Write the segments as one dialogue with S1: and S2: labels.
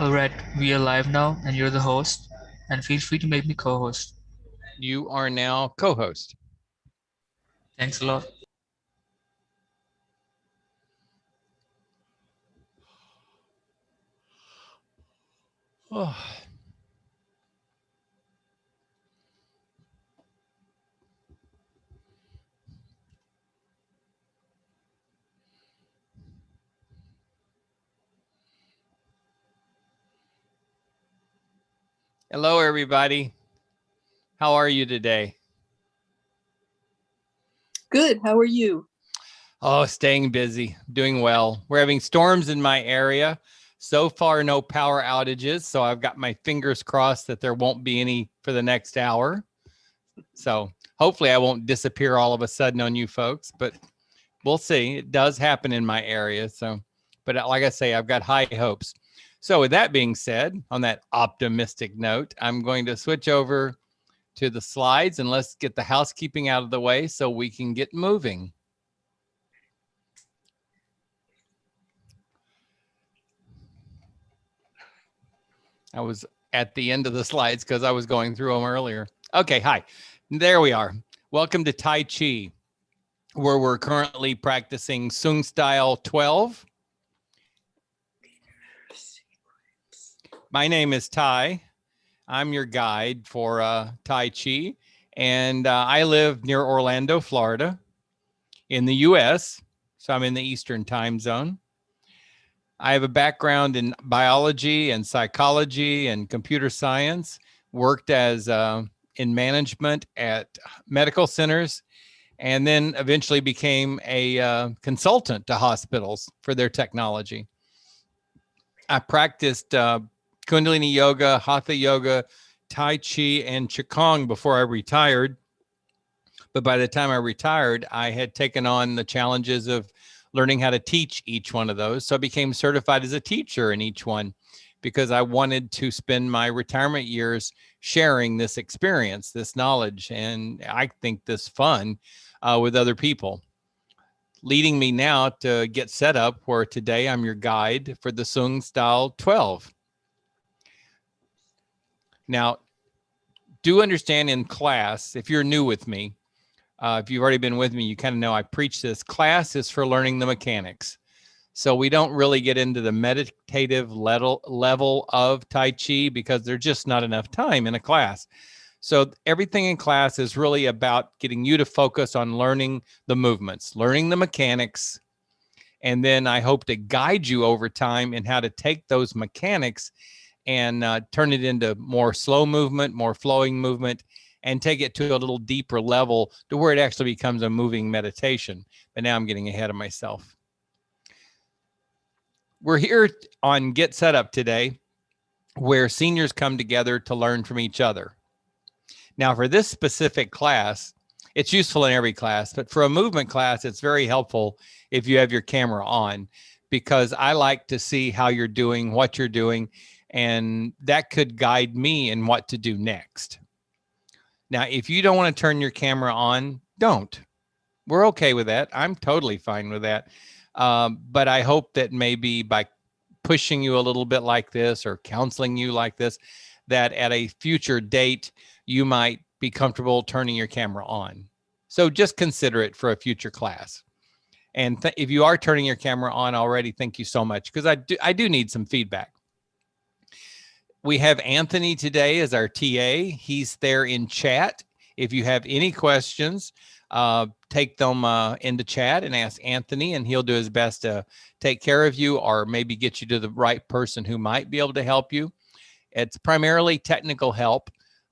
S1: Alright, we are live now, and you're the host, and feel free to make me co host.
S2: You are now co-host.
S1: Thanks a lot.
S2: Oh. Hello, everybody. How are you today?
S3: Good. How are you?
S2: Oh, staying busy, doing well. We're having storms in my area. So far, no power outages. So I've got my fingers crossed that there won't be any for the next hour. So hopefully, I won't disappear all of a sudden on you folks, but we'll see. It does happen in my area. So, but like I say, I've got high hopes. So, with that being said, on that optimistic note, I'm going to switch over to the slides and let's get the housekeeping out of the way so we can get moving. I was at the end of the slides because I was going through them earlier. Okay, hi. There we are. Welcome to Tai Chi, where we're currently practicing Sung Style 12. My name is Tai. I'm your guide for Tai Chi, and I live near Orlando, Florida, in the U.S., so I'm in the Eastern time zone. I have a background in biology and psychology and computer science, worked as in management at medical centers, and then eventually became a consultant to hospitals for their technology. I practiced Kundalini yoga, Hatha yoga, Tai Chi, and Qigong before I retired. But by the time I retired, I had taken on the challenges of learning how to teach each one of those. So I became certified as a teacher in each one because I wanted to spend my retirement years sharing this experience, this knowledge, and I think this fun with other people. Leading me now to get set up where today I'm your guide for the Sung Style 12. Now, do understand in class, if you're new with me, if you've already been with me, you kind of know I preach this. Class is for learning the mechanics. So we don't really get into the meditative level of Tai Chi because there's just not enough time in a class. So everything in class is really about getting you to focus on learning the movements, learning the mechanics. And then I hope to guide you over time in how to take those mechanics and turn it into more slow movement, more flowing movement, and take it to a little deeper level to where it actually becomes a moving meditation. But now I'm getting ahead of myself. We're here on Get Set Up today, where seniors come together to learn from each other. Now, for this specific class, it's useful in every class, but for a movement class, it's very helpful if you have your camera on, because I like to see how you're doing, what you're doing, and that could guide me in what to do next. Now, if you don't want to turn your camera on, don't. We're okay with that. I'm totally fine with that. But I hope that maybe by pushing you a little bit like this or counseling you like this, that at a future date, you might be comfortable turning your camera on. So just consider it for a future class. And if you are turning your camera on already, thank you so much, because I do need some feedback. We have Anthony today as our TA. He's there in chat. If you have any questions, take them into chat and ask Anthony, and he'll do his best to take care of you or maybe get you to the right person who might be able to help you. It's primarily technical help,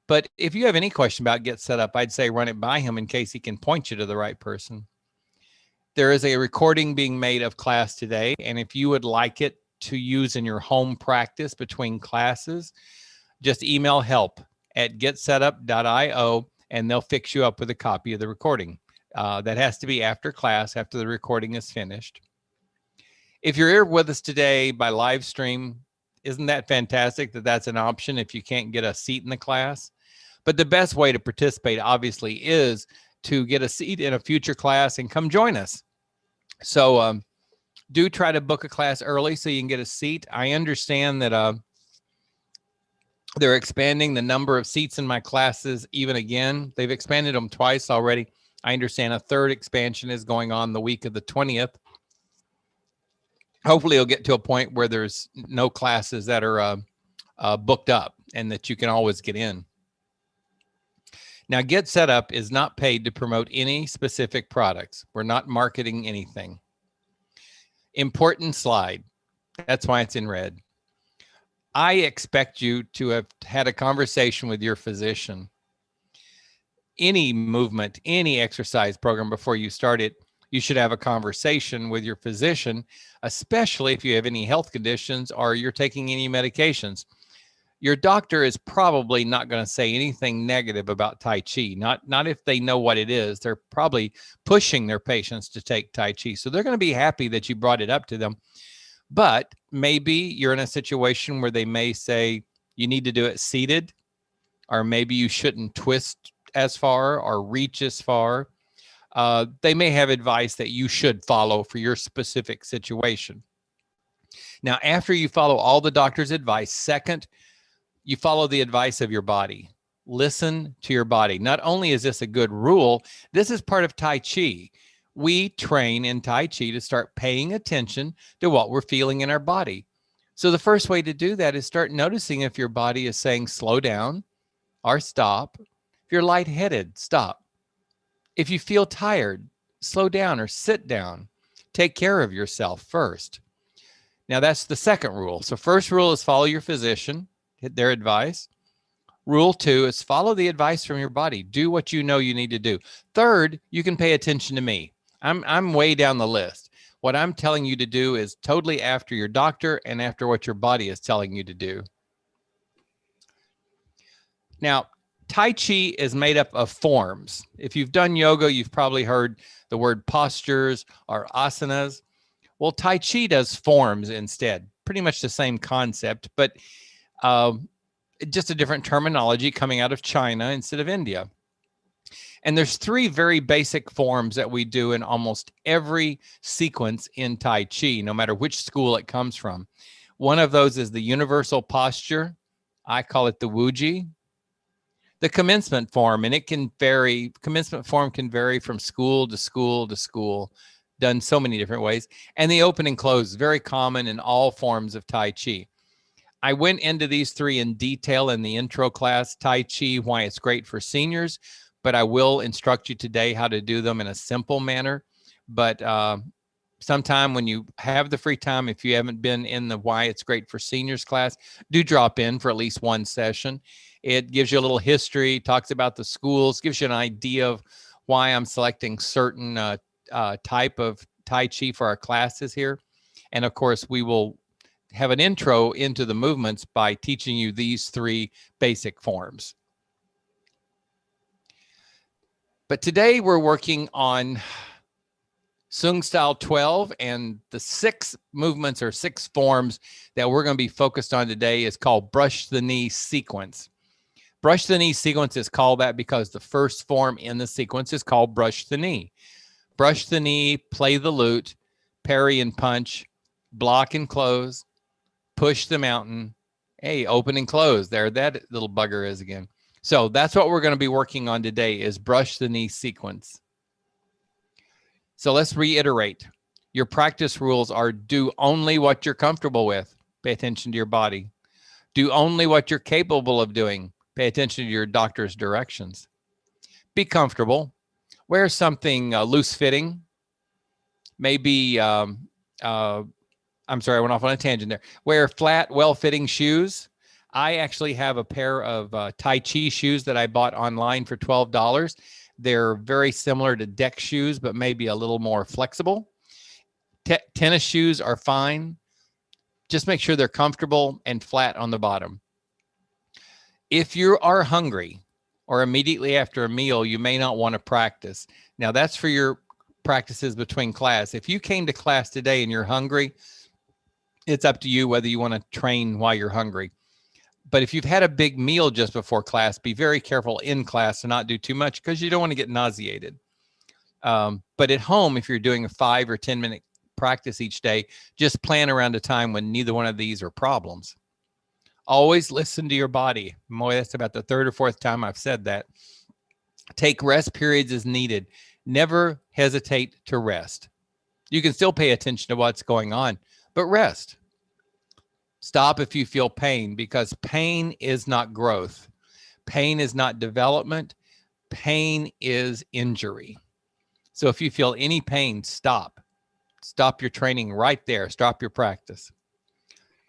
S2: but if you have any question about Get Set Up, I'd say run it by him in case he can point you to the right person. There is a recording being made of class today, and if you would like it to use in your home practice between classes, just email help@getsetup.io and they'll fix you up with a copy of the recording. That has to be after class, after the recording is finished. If you're here with us today by live stream, isn't that fantastic that that's an option if you can't get a seat in the class? But the best way to participate, obviously, is to get a seat in a future class and come join us. So do try to book a class early so you can get a seat. I understand that They're expanding the number of seats in my classes even again. They've expanded them twice already. I understand a third expansion is going on the week of the 20th. Hopefully it'll get to a point where there's no classes that are booked up and that you can always get in. Now, Get Set Up is not paid to promote any specific products. We're not marketing anything. Important slide. That's why it's in red. I expect you to have had a conversation with your physician. Any movement, any exercise program before you start it, you should have a conversation with your physician, especially if you have any health conditions or you're taking any medications. Your doctor is probably not going to say anything negative about Tai Chi, not if they know what it is. They're probably pushing their patients to take Tai Chi. So they're going to be happy that you brought it up to them. But maybe you're in a situation where they may say you need to do it seated, or maybe you shouldn't twist as far or reach as far. They may have advice that you should follow for your specific situation. Now, after you follow all the doctor's advice, second, you follow the advice of your body. Listen to your body. Not only is this a good rule, this is part of Tai Chi. We train in Tai Chi to start paying attention to what we're feeling in our body. So the first way to do that is start noticing if your body is saying slow down or stop. If you're lightheaded, stop. If you feel tired, slow down or sit down. Take care of yourself first. Now that's the second rule. So first rule is follow your physician, their advice. Rule 2 is follow the advice from your body. Do what you know you need to do. Third, you can pay attention to me. I'm way down the list. What I'm telling you to do is totally after your doctor and after what your body is telling you to do. Now, Tai Chi is made up of forms. If you've done yoga, you've probably heard the word postures or asanas. Well, Tai Chi does forms instead. Pretty much the same concept, but just a different terminology coming out of China instead of India. And there's 3 very basic forms that we do in almost every sequence in Tai Chi, no matter which school it comes from. One of those is the universal posture. I call it the Wuji. The commencement form, and it can vary. Commencement form can vary from school to school to school, done so many different ways. And the open and close is very common in all forms of Tai Chi. I went into these 3 in detail in the intro class, Tai Chi, why it's great for seniors, but I will instruct you today how to do them in a simple manner. But sometime when you have the free time, if you haven't been in the why it's great for seniors class, do drop in for at least one session. It gives you a little history, talks about the schools, gives you an idea of why I'm selecting certain type of Tai Chi for our classes here. And of course, we will have an intro into the movements by teaching you these 3 basic forms. But today we're working on Sung Style 12, and the 6 movements or 6 forms that we're going to be focused on today is called Brush the Knee Sequence. Brush the Knee Sequence is called that because the first form in the sequence is called Brush the Knee. Brush the knee, play the lute, parry and punch, block and close, push the mountain. Hey, open and close. There that little bugger is again. So that's what we're going to be working on today is Brush the Knee Sequence. So let's reiterate. Your practice rules are do only what you're comfortable with. Pay attention to your body. Do only what you're capable of doing. Pay attention to your doctor's directions. Be comfortable. Wear something loose fitting. Maybe, I'm sorry, I went off on a tangent there. Wear flat, well-fitting shoes. I actually have a pair of Tai Chi shoes that I bought online for $12. They're very similar to deck shoes, but maybe a little more flexible. Tennis shoes are fine. Just make sure they're comfortable and flat on the bottom. If you are hungry or immediately after a meal, you may not want to practice. Now, that's for your practices between class. If you came to class today and you're hungry, it's up to you whether you want to train while you're hungry. But if you've had a big meal just before class, be very careful in class to not do too much because you don't want to get nauseated. But at home, if you're doing a 5 or 10 minute practice each day, just plan around a time when neither one of these are problems. Always listen to your body. Boy, that's about the third or fourth time I've said that. Take rest periods as needed. Never hesitate to rest. You can still pay attention to what's going on, but rest. Stop if you feel pain, because pain is not growth. Pain is not development. Pain is injury. So if you feel any pain, stop. Stop your training right there. Stop your practice.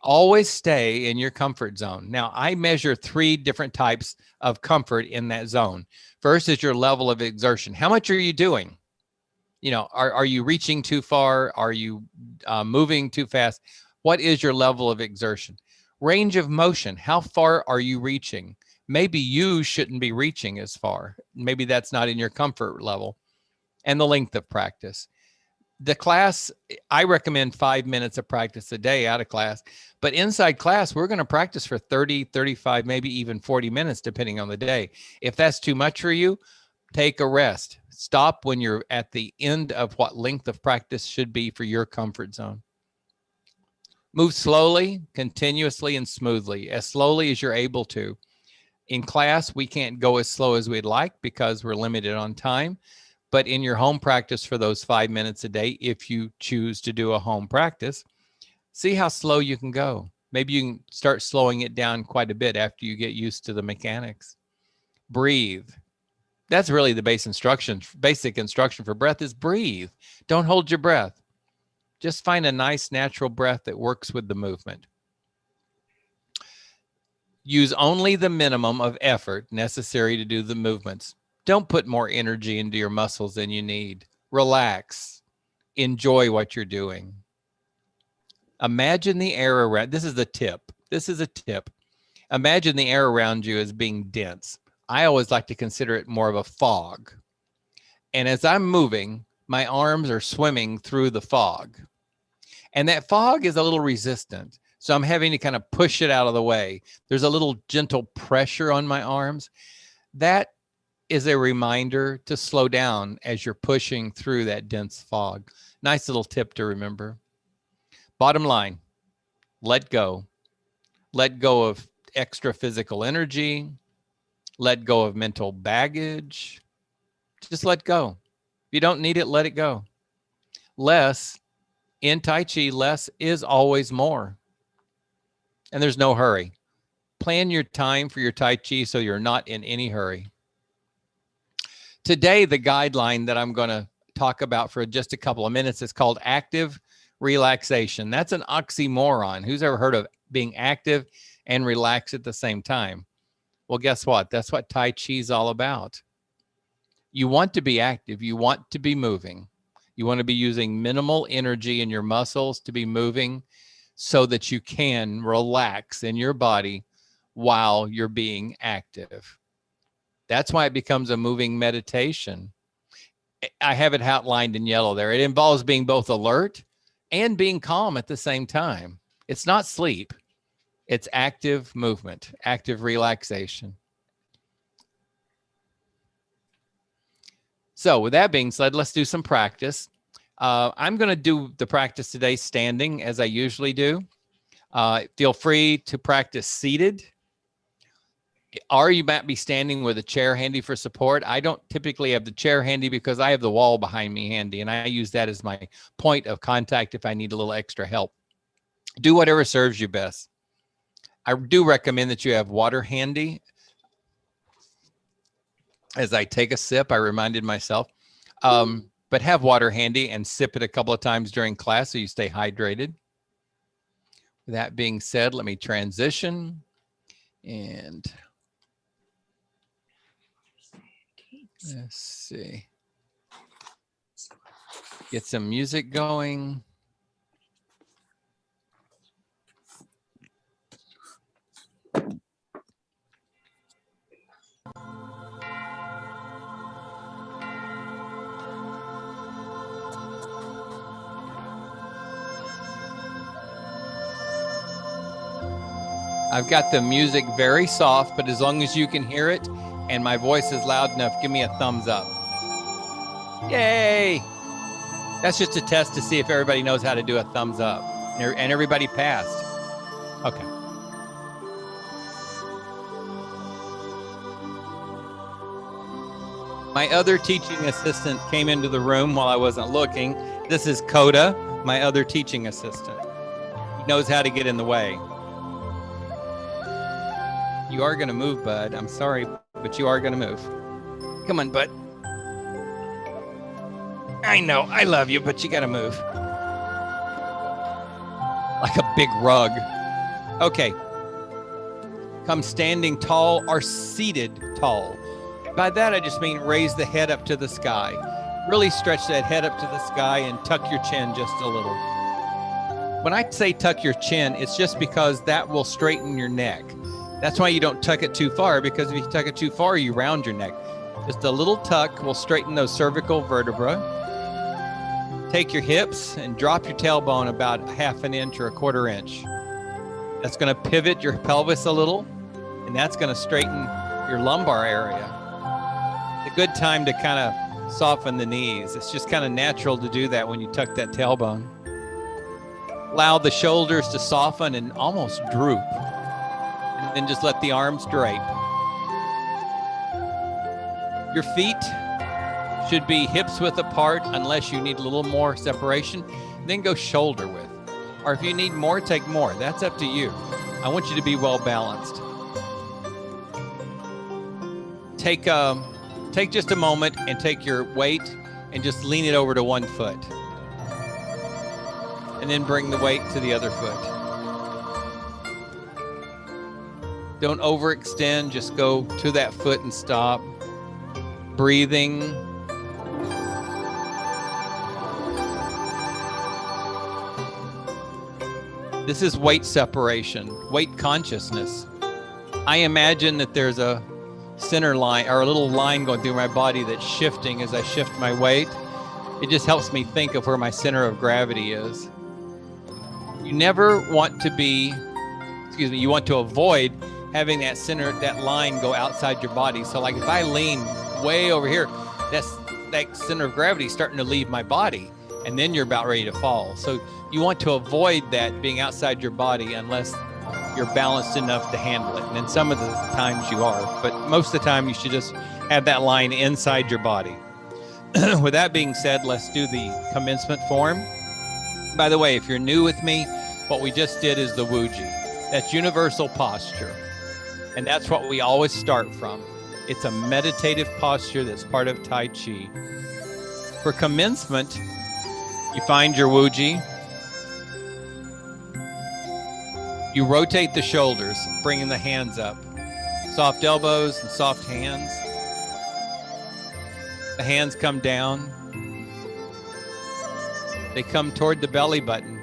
S2: Always stay in your comfort zone. Now, I measure 3 different types of comfort in that zone. First is your level of exertion. How much are you doing? You know, are you reaching too far? Are you moving too fast? What is your level of exertion? Range of motion. How far are you reaching? Maybe you shouldn't be reaching as far. Maybe that's not in your comfort level. And the length of practice. The class, I recommend 5 minutes of practice a day out of class, but inside class, we're going to practice for 30, 35, maybe even 40 minutes, depending on the day. If that's too much for you, take a rest. Stop when you're at the end of what length of practice should be for your comfort zone. Move slowly, continuously, and smoothly, as slowly as you're able to. In class, we can't go as slow as we'd like because we're limited on time. But in your home practice for those 5 minutes a day, if you choose to do a home practice, see how slow you can go. Maybe you can start slowing it down quite a bit after you get used to the mechanics. Breathe. That's really the basic instruction for breath is breathe. Don't hold your breath. Just find a nice natural breath that works with the movement. Use only the minimum of effort necessary to do the movements. Don't put more energy into your muscles than you need. Relax. Enjoy what you're doing. Imagine the air around. This is a tip. Imagine the air around you as being dense. I always like to consider it more of a fog. And as I'm moving, my arms are swimming through the fog. And that fog is a little resistant. So I'm having to kind of push it out of the way. There's a little gentle pressure on my arms. That is a reminder to slow down as you're pushing through that dense fog. Nice little tip to remember. Bottom line, let go. Let go of extra physical energy. Let go of mental baggage. Just let go. If you don't need it, let it go. Less, in Tai Chi, less is always more. And there's no hurry. Plan your time for your Tai Chi so you're not in any hurry. Today, the guideline that I'm going to talk about for just a couple of minutes is called active relaxation. That's an oxymoron. Who's ever heard of being active and relaxed at the same time? Well, guess what? That's what Tai Chi is all about. You want to be active. You want to be moving. You want to be using minimal energy in your muscles to be moving so that you can relax in your body while you're being active. That's why it becomes a moving meditation. I have it outlined in yellow there. It involves being both alert and being calm at the same time. It's not sleep. It's active movement, active relaxation. So with that being said, let's do some practice. I'm going to do the practice today standing as I usually do. Feel free to practice seated. Or you might be standing with a chair handy for support. I don't typically have the chair handy because I have the wall behind me handy, and I use that as my point of contact if I need a little extra help. Do whatever serves you best. I do recommend that you have water handy. As I take a sip, I reminded myself, but have water handy and sip it a couple of times during class so you stay hydrated. With that being said, let me transition and let's see. Get some music going. I've got the music very soft, but as long as you can hear it and my voice is loud enough, give me a thumbs up. Yay! That's just a test to see if everybody knows how to do a thumbs up. And everybody passed. Okay. My other teaching assistant came into the room while I wasn't looking. This is Coda, my other teaching assistant. He knows how to get in the way. You are going to move, bud. I'm sorry, but you are going to move. Come on, bud. I know, I love you, but you got to move. Like a big rug. Okay. Come standing tall or seated tall. By that, I just mean raise the head up to the sky. Really stretch that head up to the sky and tuck your chin just a little. When I say tuck your chin, it's just because that will straighten your neck. That's why you don't tuck it too far, because if you tuck it too far, you round your neck. Just a little tuck will straighten those cervical vertebrae. Take your hips and drop your tailbone about 1/2 inch or 1/4 inch. That's going to pivot your pelvis a little, and that's going to straighten your lumbar area. It's a good time to kind of soften the knees. It's just kind of natural to do that when you tuck that tailbone. Allow the shoulders to soften and almost droop. And then just let the arms drape. Your feet should be hips width apart unless you need a little more separation. Then go shoulder width. Or if you need more, take more. That's up to you. I want you to be well balanced. Take just a moment and take your weight and just lean it over to one foot. And then bring the weight to the other foot. Don't overextend, just go to that foot and stop. Breathing. This is weight separation, weight consciousness. I imagine that there's a center line or a little line going through my body that's shifting as I shift my weight. It just helps me think of where my center of gravity is. You never want to you want to avoid having that line go outside your body. So like if I lean way over here, that center of gravity is starting to leave my body, and then you're about ready to fall. So you want to avoid that being outside your body unless you're balanced enough to handle it. And then some of the times you are, but most of the time you should just have that line inside your body. With that being said, let's do the commencement form. By the way, if you're new with me, what we just did is the Wuji. That's universal posture. And that's what we always start from. It's a meditative posture that's part of Tai Chi. For commencement, you find your Wuji. You rotate the shoulders, bringing the hands up. Soft elbows and soft hands. The hands come down. They come toward the belly button.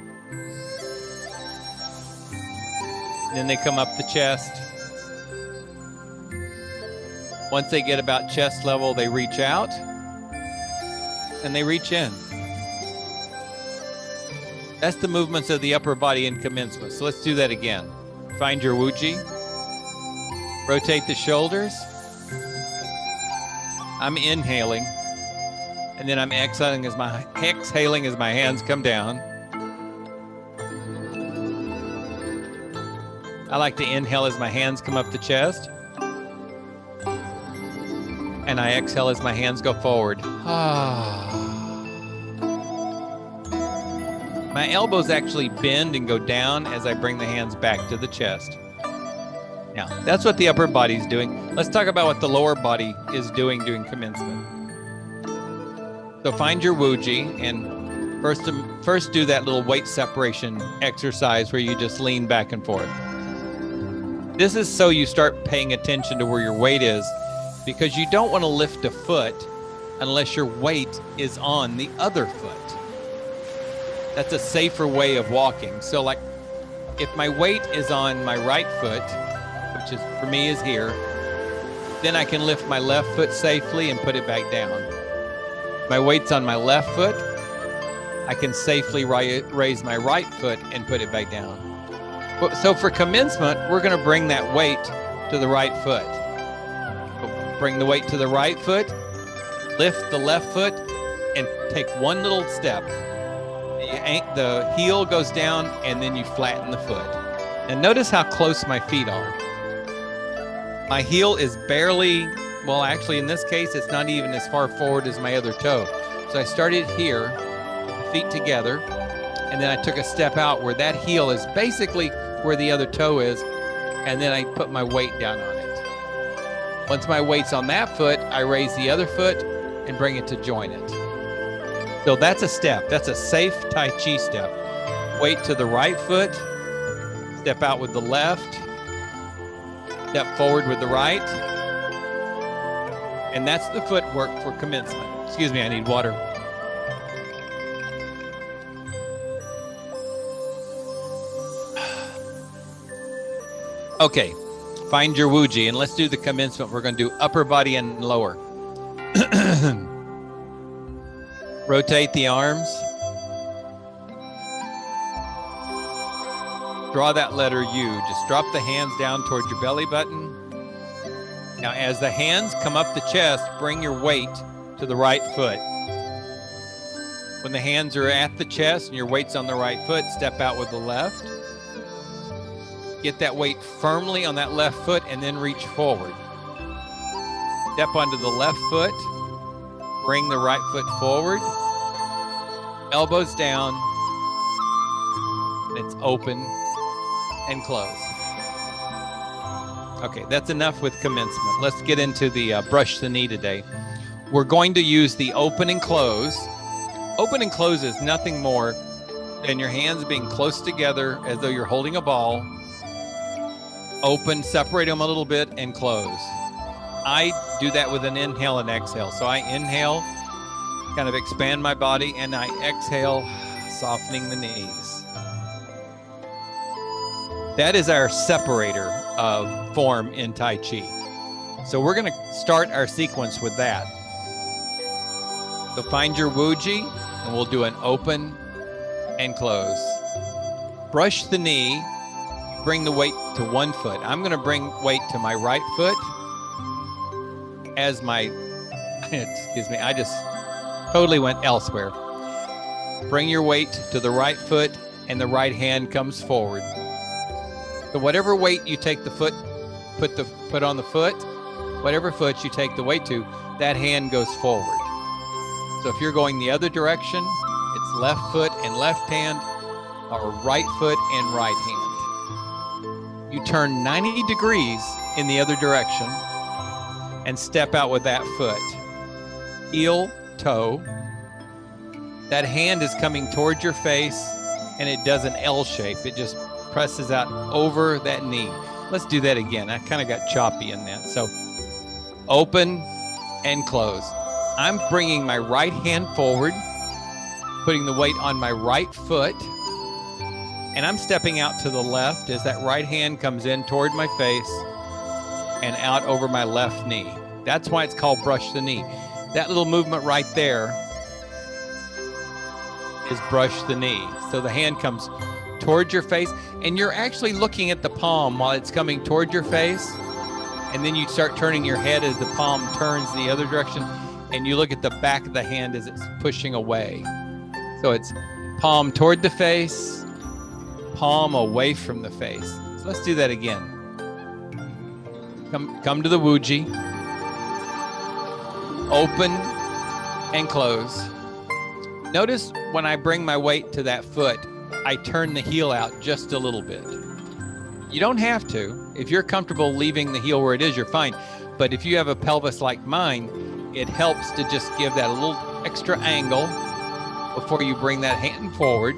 S2: And then they come up the chest. Once they get about chest level, they reach out and they reach in. That's the movements of the upper body in commencement. So let's do that again. Find your Wuji. Rotate the shoulders. I'm inhaling. And then I'm exhaling as my hands come down. I like to inhale as my hands come up the chest. And I exhale as my hands go forward. My elbows actually bend and go down as I bring the hands back to the chest. Now, that's what the upper body is doing. Let's talk about what the lower body is doing during commencement. So find your Wuji and first do that little weight separation exercise where you just lean back and forth. This is so you start paying attention to where your weight is, because you don't want to lift a foot unless your weight is on the other foot. That's a safer way of walking. So like if my weight is on my right foot, which is for me is here, then I can lift my left foot safely and put it back down. My weight's on my left foot, I can safely raise my right foot and put it back down. So for commencement, we're going to bring that weight to the right foot. Bring the weight to the right foot, lift the left foot, and take one little step. The heel goes down, and then you flatten the foot. And notice how close my feet are. My heel is barely Well, actually, in this case, it's not even as far forward as my other toe. So I started here, feet together, and then I took a step out where that heel is basically where the other toe is, and then I put my weight down on it. Once my weight's on that foot, I raise the other foot and bring it to join it. So that's a step. That's a safe Tai Chi step. Weight to the right foot, step out with the left, step forward with the right, and that's the footwork for commencement. Excuse me, I need water. Okay, find your Wuji, and let's do the commencement. We're going to do upper body and lower. Rotate the arms. Draw that letter U. Just drop the hands down towards your belly button. Now, as the hands come up the chest, bring your weight to the right foot. When the hands are at the chest and your weight's on the right foot, step out with the left. Get that weight firmly on that left foot and then reach forward. Step onto the left foot. Bring the right foot forward. Elbows down. It's open and close. Okay, that's enough with commencement. Let's get into the brush the knee today. We're going to use the open and close. Open and close is nothing more than your hands being close together as though you're holding a ball. Open, separate them a little bit, and close. I do that with an inhale and exhale. So I inhale, kind of expand my body, and I exhale, softening the knees. That is our separator form in Tai Chi. So we're going to start our sequence with that. So find your Wuji, and we'll do an open and close. Brush the knee, bring the weight to one foot. I'm going to bring weight to my right foot as my, excuse me, I just totally went elsewhere. Bring your weight to the right foot, and the right hand comes forward. So whatever weight you take the foot, put on the foot, whatever foot you take the weight to, that hand goes forward. So if you're going the other direction, it's left foot and left hand, or right foot and right hand. You turn 90 degrees in the other direction and step out with that foot. Heel, toe. That hand is coming towards your face, and it does an L shape. It just presses out over that knee. Let's do that again. I kind of got choppy in that. So open and close. I'm bringing my right hand forward, putting the weight on my right foot, and I'm stepping out to the left as that right hand comes in toward my face and out over my left knee. That's why it's called brush the knee. That little movement right there is brush the knee. So the hand comes towards your face, and you're actually looking at the palm while it's coming toward your face, and then you start turning your head as the palm turns the other direction, and you look at the back of the hand as it's pushing away. So it's palm toward the face, palm away from the face. So let's do that again. Come to the Wuji. Open and close. Notice when I bring my weight to that foot, I turn the heel out just a little bit. You don't have to. If you're comfortable leaving the heel where it is, you're fine. But if you have a pelvis like mine, it helps to just give that a little extra angle before you bring that hand forward.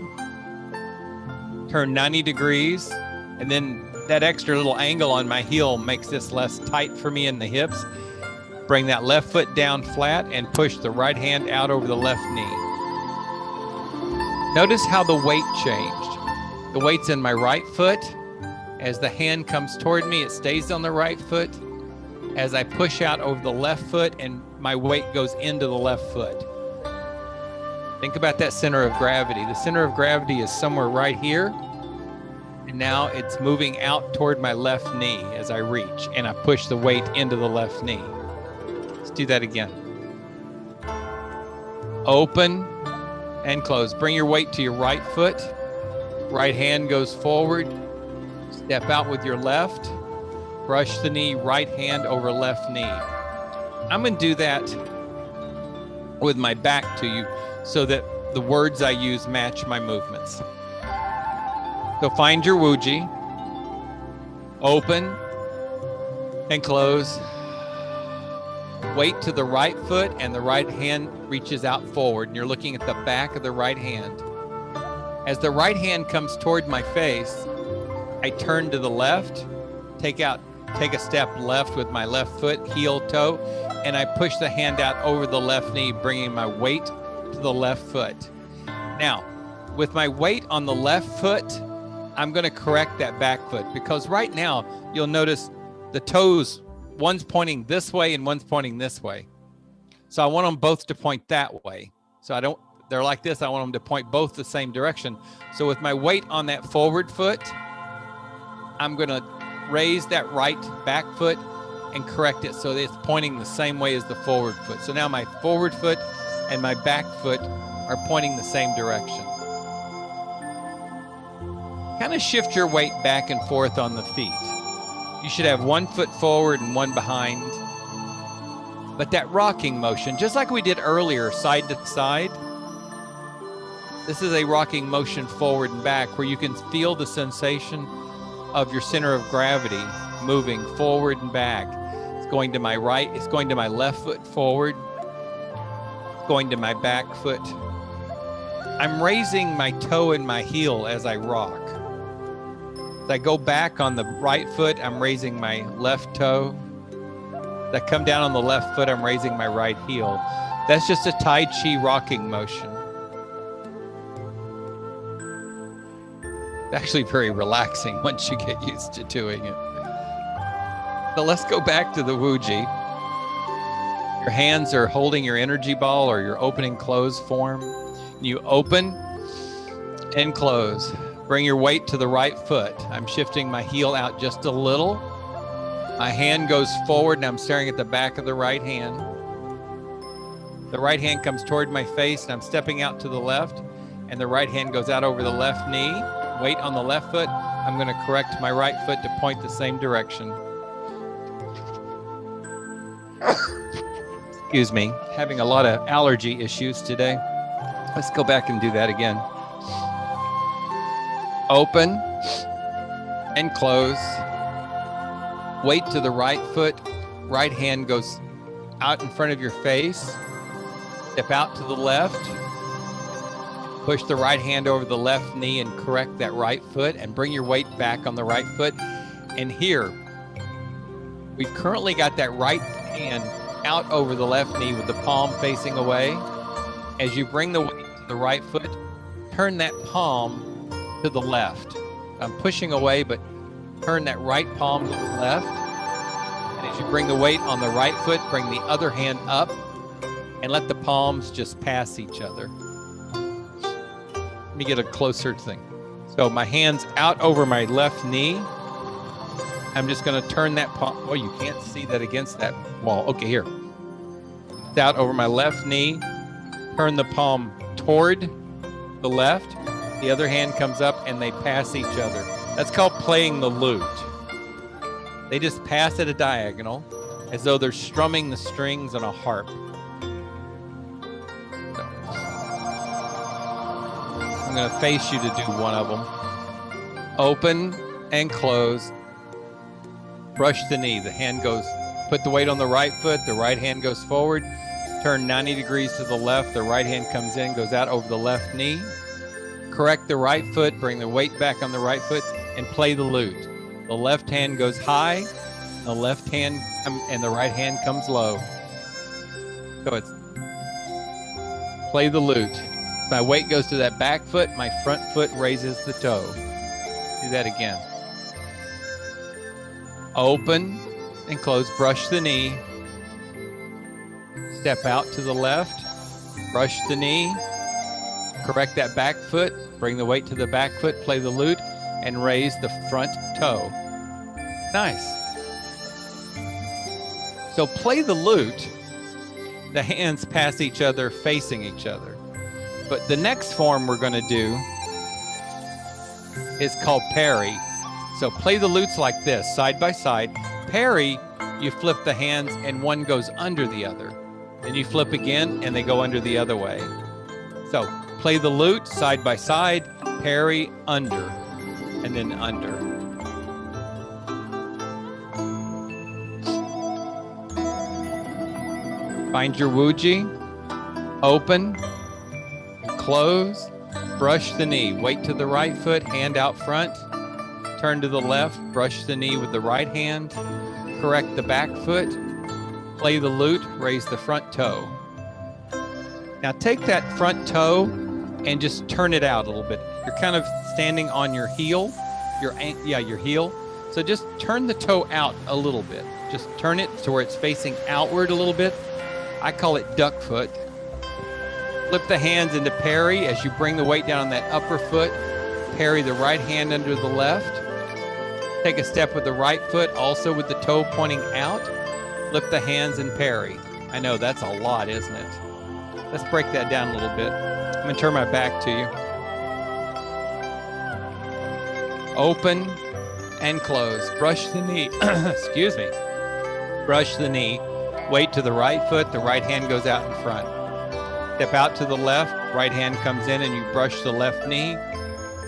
S2: Turn 90 degrees, and then that extra little angle on my heel makes this less tight for me in the hips. Bring that left foot down flat and push the right hand out over the left knee. Notice how the weight changed. The weight's in my right foot. As the hand comes toward me, it stays on the right foot. As I push out over the left foot, and my weight goes into the left foot. Think about that center of gravity. The center of gravity is somewhere right here. And now it's moving out toward my left knee as I reach, and I push the weight into the left knee. Let's do that again. Open and close. Bring your weight to your right foot. Right hand goes forward. Step out with your left. Brush the knee, right hand over left knee. I'm going to do that with my back to you so that the words I use match my movements. So find your Wuji, open and close. Weight to the right foot and the right hand reaches out forward, and you're looking at the back of the right hand. As the right hand comes toward my face, I turn to the left, take a step left with my left foot, heel, toe, and I push the hand out over the left knee, bringing my weight to the left foot. Now, with my weight on the left foot, I'm going to correct that back foot, because right now you'll notice the toes, one's pointing this way and one's pointing this way. So I want them both to point that way. So they're like this. I want them to point both the same direction. So with my weight on that forward foot, I'm going to raise that right back foot and correct it so that it's pointing the same way as the forward foot. So now my forward foot and my back foot are pointing the same direction. Kind of shift your weight back and forth on the feet. You should have one foot forward and one behind. But that rocking motion, just like we did earlier, side to side, this is a rocking motion forward and back where you can feel the sensation of your center of gravity moving forward and back. It's going to my right, it's going to my left foot forward, it's going to my back foot. I'm raising my toe and my heel as I rock. As I go back on the right foot, I'm raising my left toe. As I come down on the left foot, I'm raising my right heel. That's just a Tai Chi rocking motion. It's actually very relaxing once you get used to doing it. So let's go back to the Wuji. Your hands are holding your energy ball or your open and close form. You open and close. Bring your weight to the right foot. I'm shifting my heel out just a little. My hand goes forward and I'm staring at the back of the right hand. The right hand comes toward my face and I'm stepping out to the left, and the right hand goes out over the left knee. Weight on the left foot. I'm going to correct my right foot to point the same direction. Excuse me, having a lot of allergy issues today. Let's go back and do that again. Open and close. Weight to the right foot. Right hand goes out in front of your face. Step out to the left. Push the right hand over the left knee and correct that right foot, and bring your weight back on the right foot. And here, we've currently got that right hand out over the left knee with the palm facing away. As you bring the weight to the right foot, turn that palm to the left. I'm pushing away, but turn that right palm to the left. And as you bring the weight on the right foot, bring the other hand up and let the palms just pass each other. Let me get a closer thing. So my hand's out over my left knee. I'm just going to turn that palm. Oh, you can't see that against that wall. Okay, here. It's out over my left knee. Turn the palm toward the left. The other hand comes up and they pass each other. That's called playing the lute. They just pass at a diagonal as though they're strumming the strings on a harp. I'm going to face you to do one of them. Open and close. Brush the knee. The hand goes, put the weight on the right foot. The right hand goes forward. Turn 90 degrees to the left. The right hand comes in, goes out over the left knee. Correct the right foot. Bring the weight back on the right foot and play the lute. The left hand goes high. The left hand and the right hand comes low. So it's play the lute. My weight goes to that back foot. My front foot raises the toe. Do that again. Open and close. Brush the knee. Step out to the left. Brush the knee. Correct that back foot. Bring the weight to the back foot. Play the lute and raise the front toe. Nice. So play the lute. The hands pass each other, facing each other. But the next form we're going to do is called parry. So play the lutes like this, side by side. Parry, you flip the hands and one goes under the other. Then you flip again and they go under the other way. So play the lute side by side, parry, under, and then under. Find your wuji, open, close, brush the knee, weight to the right foot, hand out front, turn to the left, brush the knee with the right hand, correct the back foot, play the lute, raise the front toe. Now take that front toe and just turn it out a little bit. You're kind of standing on your heel, your heel. So just turn the toe out a little bit. Just turn it to where it's facing outward a little bit. I call it duck foot. Flip the hands into parry as you bring the weight down on that upper foot. Parry the right hand under the left. Take a step with the right foot, also with the toe pointing out. Flip the hands and parry. I know that's a lot, isn't it? Let's break that down a little bit. I'm going to turn my back to you. Open and close. Brush the knee. Excuse me. Brush the knee. Weight to the right foot. The right hand goes out in front. Step out to the left. Right hand comes in and you brush the left knee.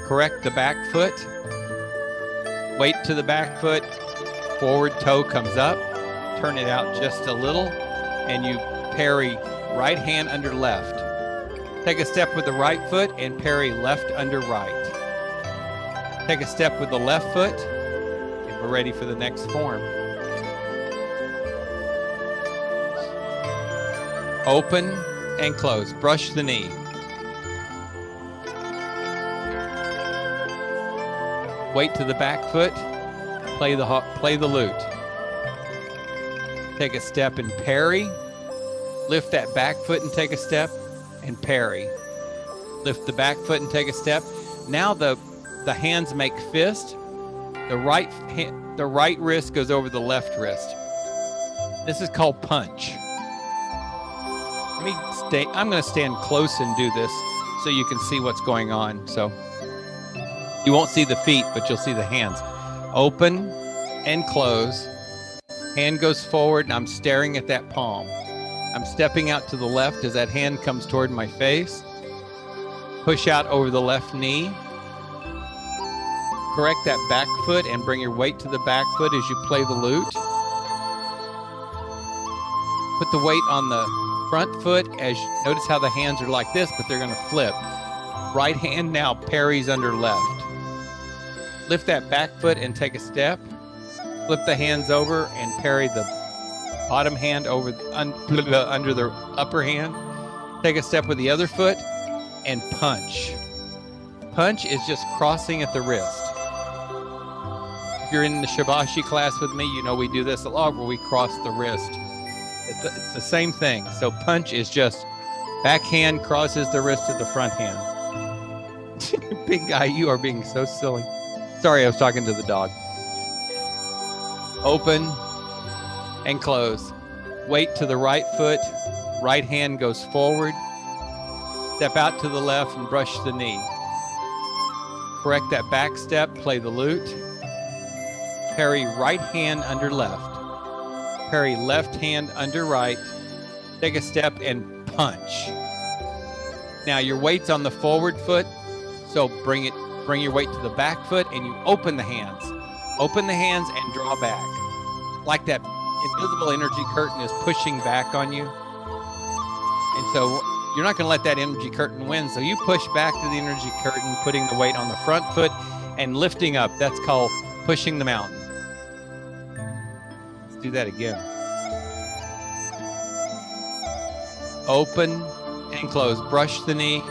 S2: Correct the back foot. Weight to the back foot. Forward toe comes up. Turn it out just a little. And you parry right hand under left. Take a step with the right foot and parry left under right. Take a step with the left foot. And we're ready for the next form. Open and close. Brush the knee. Weight to the back foot. Play the lute. Take a step and parry. Lift that back foot and take a step and parry. Lift the back foot and take a step. Now the hands make fist. The right wrist goes over the left wrist. This is called punch. I'm going to stand close and do this so you can see what's going on. So you won't see the feet, but you'll see the hands. Open and close. Hand goes forward, and I'm staring at that palm. I'm stepping out to the left as that hand comes toward my face. Push out over the left knee. Correct that back foot and bring your weight to the back foot as you play the lute. Put the weight on the front foot as you notice how the hands are like this, but they're going to flip. Right hand now parries under left. Lift that back foot and take a step. Flip the hands over and parry the bottom hand over under the upper hand. Take a step with the other foot and punch. Punch is just crossing at the wrist. If you're in the Shibashi class with me, you know we do this a lot where we cross the wrist. It's the same thing. So punch is just back hand crosses the wrist of the front hand. Big guy, you are being so silly. Sorry, I was talking to the dog. Open and close. Weight to the right foot. Right hand goes forward. Step out to the left and brush the knee. Correct that back step. Play the lute. Parry right hand under left. Parry left hand under right. Take a step and punch. Now your weight's on the forward foot, so bring your weight to the back foot and you open the hands. Open the hands and draw back. Like that invisible energy curtain is pushing back on you. And so you're not going to let that energy curtain win. So you push back to the energy curtain, putting the weight on the front foot and lifting up. That's called pushing the mountain. Let's do that again. Open and close. Brush the knee.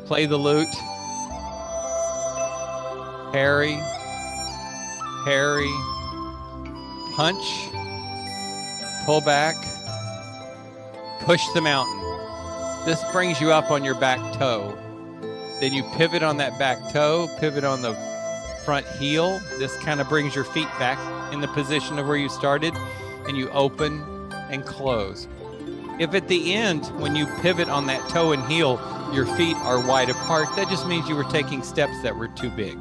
S2: Play the lute. Parry. Parry. Punch. Pull back. Push the mountain. This brings you up on your back toe. Then you pivot on that back toe, pivot on the front heel. This kind of brings your feet back in the position of where you started, and you open and close. If at the end, when you pivot on that toe and heel, your feet are wide apart, that just means you were taking steps that were too big.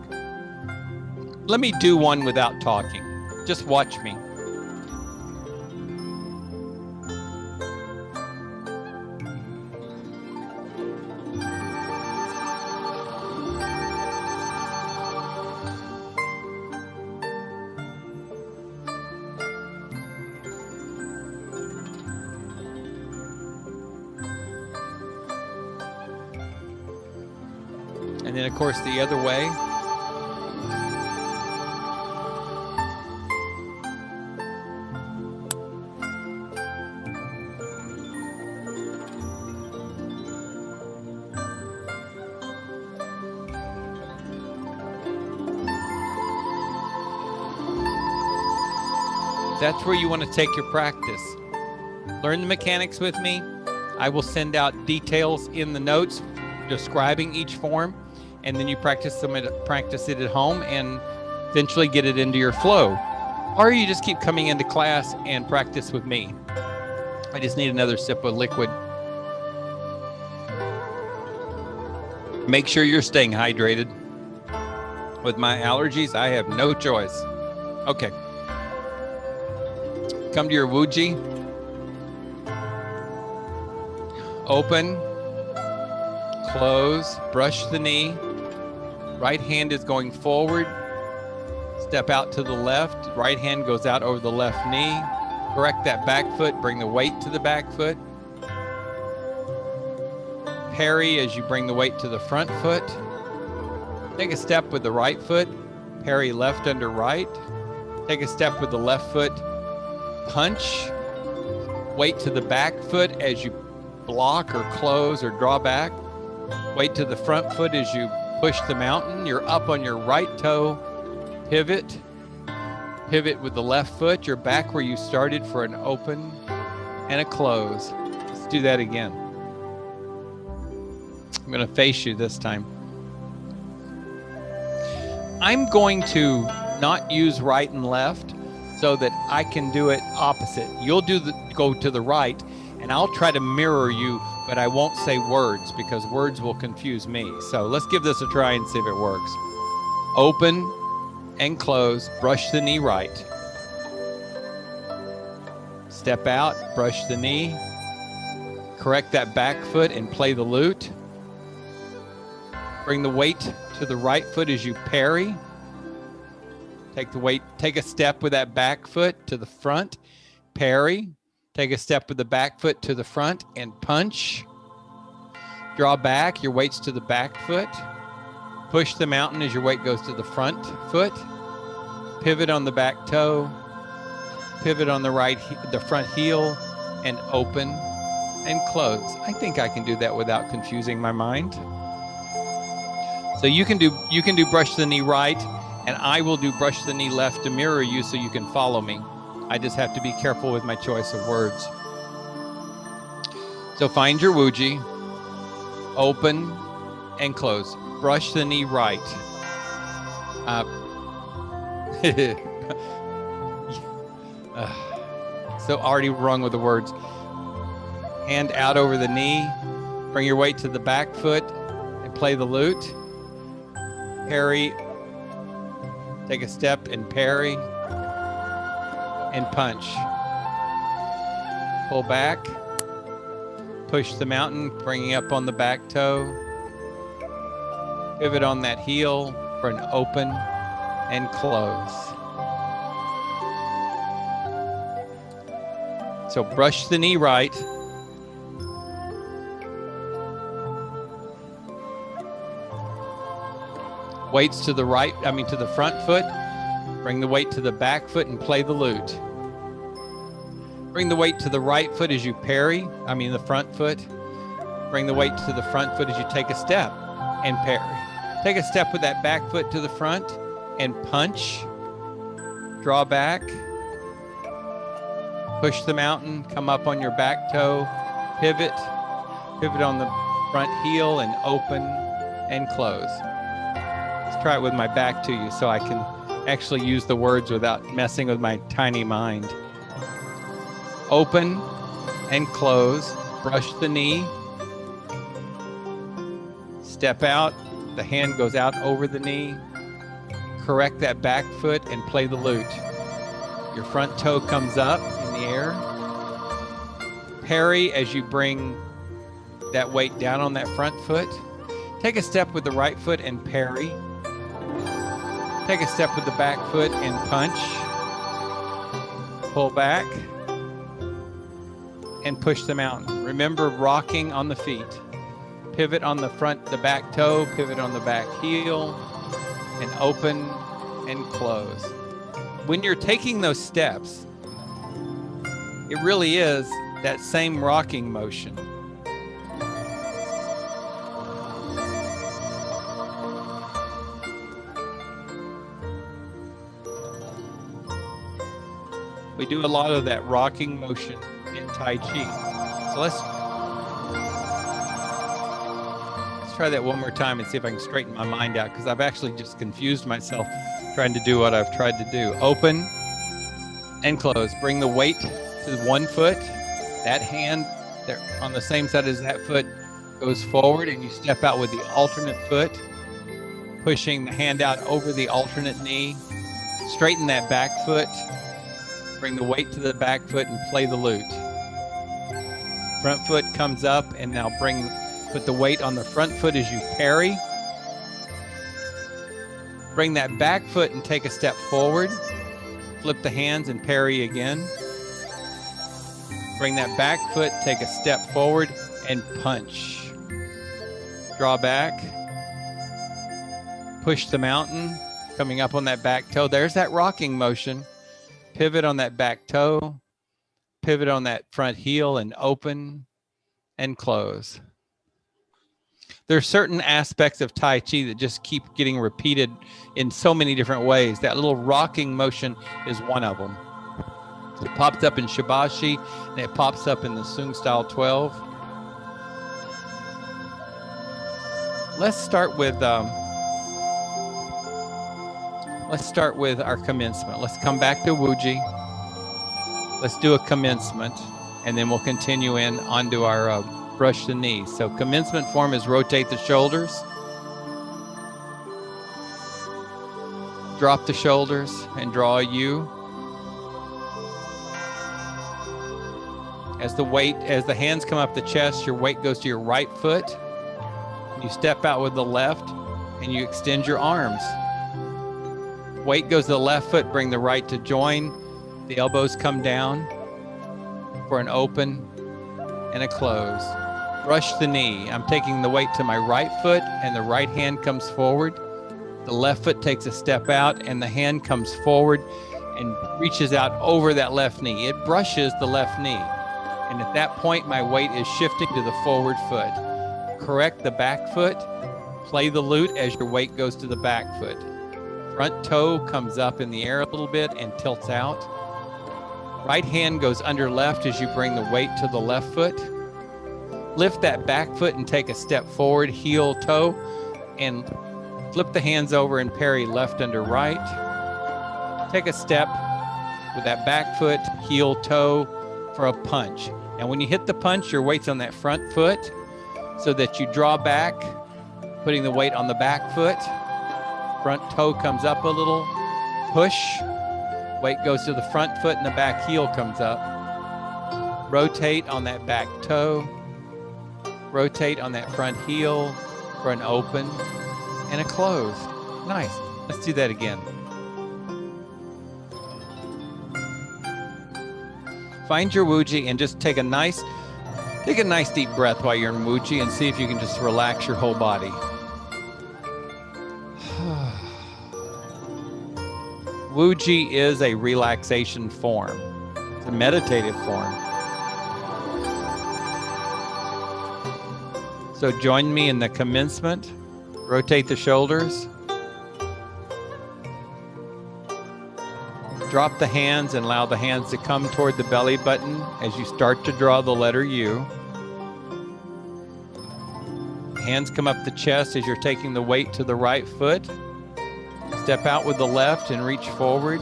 S2: let me do one without talking. Just watch me. And then, of course, the other way. That's where you want to take your practice. Learn the mechanics with me. I will send out details in the notes describing each form, and then you practice it at home and eventually get it into your flow. Or you just keep coming into class and practice with me. I just need another sip of liquid. Make sure you're staying hydrated. With my allergies, I have no choice. Okay. Come to your Wuji. Open, close, brush the knee. Right hand is going forward. Step out to the left. Right hand goes out over the left knee. Correct that back foot. Bring the weight to the back foot. Parry as you bring the weight to the front foot. Take a step with the right foot. Parry left under right. Take a step with the left foot. Punch. Weight to the back foot as you block or close or draw back. Weight to the front foot as you push the mountain. You're up on your right toe. Pivot. Pivot with the left foot. You're back where you started for an open and a close. Let's do that again. I'm going to face you this time. I'm going to not use right and left so that I can do it opposite. You'll go to the right, and I'll try to mirror you, but I won't say words because words will confuse me. So let's give this a try and see if it works. Open and close, brush the knee right. Step out, brush the knee. Correct that back foot and play the lute. Bring the weight to the right foot as you parry. Take the weight, take a step with that back foot to the front, parry. Take a step with the back foot to the front and punch. Draw back, your weight's to the back foot. Push the mountain as your weight goes to the front foot. Pivot on the back toe. Pivot on the front heel and open and close. I think I can do that without confusing my mind. So you can do brush the knee right, and I will do brush the knee left to mirror you so you can follow me. I just have to be careful with my choice of words. So find your Wuji, open and close. Brush the knee right. So already wrong with the words. Hand out over the knee. Bring your weight to the back foot and play the lute. Parry. Take a step and parry. And punch. Pull back. Push the mountain, bringing up on the back toe. Pivot on that heel for an open and close. So brush the knee right. Weights to the right, to the front foot. Bring the weight to the back foot and play the lute. Bring the weight to the right foot as you parry, the front foot. Bring the weight to the front foot as you take a step and parry. Take a step with that back foot to the front and punch. Draw back. Push the mountain, come up on your back toe. Pivot. Pivot on the front heel and open and close. Let's try it with my back to you so I can actually use the words without messing with my tiny mind. Open and close. Brush the knee. Step out. The hand goes out over the knee. correct that back foot and play the lute. Your front toe comes up in the air. Parry as you bring that weight down on that front foot. Take a step with the right foot and parry. Take a step with the back foot and punch. Pull back and push the mountain. Remember rocking on the feet. Pivot on the back toe, pivot on the back heel, and open and close. When you're taking those steps, it really is that same rocking motion. We do a lot of that rocking motion in Tai Chi. So let's try that one more time and see if I can straighten my mind out, because I've actually just confused myself trying to do what I've tried to do. Open and close. Bring the weight to one foot. That hand there on the same side as that foot goes forward, and you step out with the alternate foot, pushing the hand out over the alternate knee. Straighten that back foot. Bring the weight to the back foot and play the lute. Front foot comes up, and now put the weight on the front foot as you parry. Bring that back foot and take a step forward. Flip the hands and parry again. Bring that back foot, take a step forward and punch. Draw back. Push the mountain, coming up on that back toe. There's that rocking motion. Pivot on that back toe. Pivot on that front heel and open and close. There are certain aspects of Tai Chi that just keep getting repeated in so many different ways. That little rocking motion is one of them. It pops up in Shibashi, and it pops up in the Sung Style 12. Let's start with our commencement. Let's come back to Wuji. Let's do a commencement, and then we'll continue onto our brush the knees. So commencement form is rotate the shoulders. Drop the shoulders and draw a U. As the hands come up the chest, your weight goes to your right foot. You step out with the left and you extend your arms. Weight goes to the left foot, bring the right to join. The elbows come down for an open and a close. Brush the knee. I'm taking the weight to my right foot and the right hand comes forward. The left foot takes a step out and the hand comes forward and reaches out over that left knee. It brushes the left knee. And at that point, my weight is shifting to the forward foot. Correct the back foot. Play the lute as your weight goes to the back foot. Front toe comes up in the air a little bit and tilts out. Right hand goes under left as you bring the weight to the left foot. Lift that back foot and take a step forward, heel, toe, and flip the hands over and parry left under right. Take a step with that back foot, heel, toe for a punch. And when you hit the punch, your weight's on that front foot so that you draw back, putting the weight on the back foot. Front toe comes up a little, push, weight goes to the front foot and the back heel comes up. Rotate on that back toe, rotate on that front heel for an open and a close. Nice. Let's do that again. Find your Wuji and just take a nice deep breath while you're in Wuji and see if you can just relax your whole body. Wuji is a relaxation form. It's a meditative form. So join me in the commencement. Rotate the shoulders. Drop the hands and allow the hands to come toward the belly button as you start to draw the letter U. Hands come up the chest as you're taking the weight to the right foot. Step out with the left and reach forward.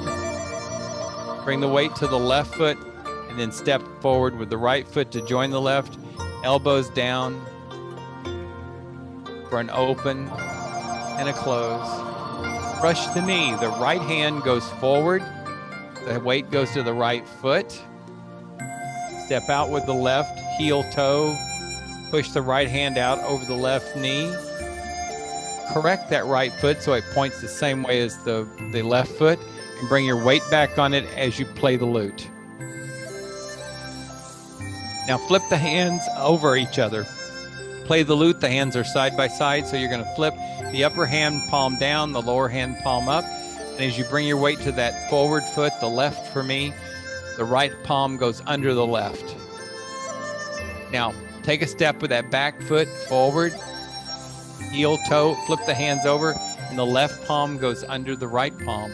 S2: Bring the weight to the left foot and then step forward with the right foot to join the left. Elbows down for an open and a close. Brush the knee. The right hand goes forward. The weight goes to the right foot. Step out with the left heel toe. Push the right hand out over the left knee. Correct that right foot so it points the same way as the left foot, and bring your weight back on it as you play the lute. Now flip the hands over each other. Play the lute, the hands are side by side, so you're going to flip the upper hand palm down, the lower hand palm up. And as you bring your weight to that forward foot, the left for me, the right palm goes under the left. Now, take a step with that back foot forward, heel toe, flip the hands over, and the left palm goes under the right palm.